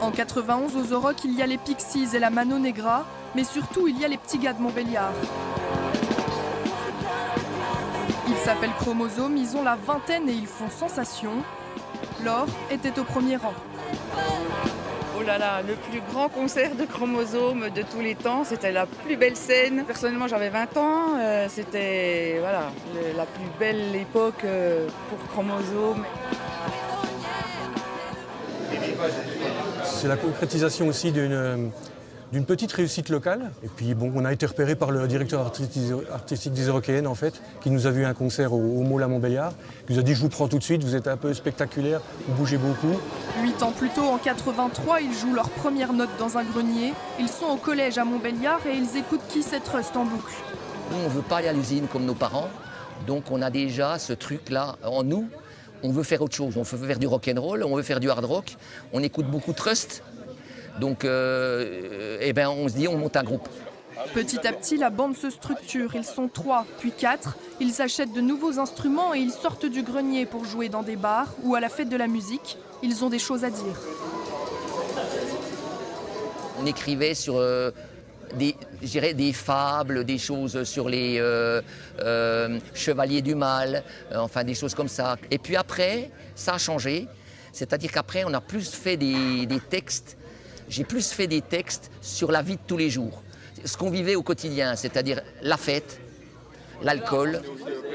En 91, aux Orocs, il y a les Pixies et la Mano Negra, mais surtout il y a les petits gars de Montbéliard. Ils s'appellent Chromosome, ils ont la vingtaine et ils font sensation. Laure était au premier rang. Oh là là, le plus grand concert de Chromosome de tous les temps, c'était la plus belle scène. Personnellement, j'avais 20 ans, c'était voilà, la plus belle époque pour Chromosome. C'est la concrétisation aussi d'une petite réussite locale. Et puis bon, on a été repéré par le directeur artistique des Eurockéennes en fait, qui nous a vu un concert au Mall à Montbéliard, qui nous a dit je vous prends tout de suite, vous êtes un peu spectaculaire, vous bougez beaucoup. 8 ans plus tôt, en 83, ils jouent leur première note dans un grenier. Ils sont au collège à Montbéliard et ils écoutent Kiss et Trust en boucle. Nous, on ne veut pas aller à l'usine comme nos parents, donc on a déjà ce truc-là en nous. On veut faire autre chose, on veut faire du rock'n'roll, on veut faire du hard rock, on écoute beaucoup Trust. Donc on se dit on monte un groupe. Petit à petit, la bande se structure. Ils sont 3, puis 4. Ils achètent de nouveaux instruments et ils sortent du grenier pour jouer dans des bars ou à la fête de la musique. Ils ont des choses à dire. On écrivait sur des fables, des choses sur les chevaliers du mal, enfin des choses comme ça. Et puis après, ça a changé. C'est-à-dire qu'après, on a plus fait des textes. J'ai plus fait des textes sur la vie de tous les jours. Ce qu'on vivait au quotidien, c'est-à-dire la fête, l'alcool.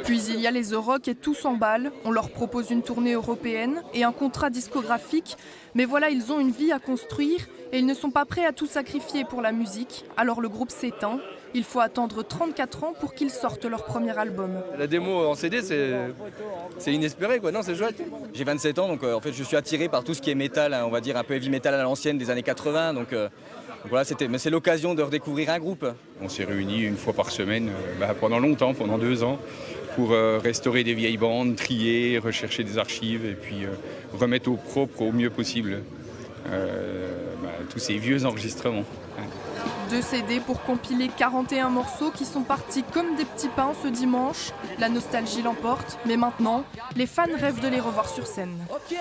Puis il y a les Orocs et tout s'emballe. On leur propose une tournée européenne et un contrat discographique. Mais voilà, ils ont une vie à construire et ils ne sont pas prêts à tout sacrifier pour la musique. Alors le groupe s'éteint. Il faut attendre 34 ans pour qu'ils sortent leur premier album. La démo en CD, c'est inespéré, quoi. Non, c'est chouette. J'ai 27 ans, donc en fait, je suis attiré par tout ce qui est métal, hein, on va dire un peu heavy metal à l'ancienne des années 80. Donc voilà, mais c'est l'occasion de redécouvrir un groupe. On s'est réunis une fois par semaine pendant longtemps, pendant 2 ans, pour restaurer des vieilles bandes, trier, rechercher des archives et puis remettre au propre au mieux possible tous ces vieux enregistrements. 2 CD pour compiler 41 morceaux qui sont partis comme des petits pains ce dimanche. La nostalgie l'emporte, mais maintenant, les fans rêvent de les revoir sur scène. Ok.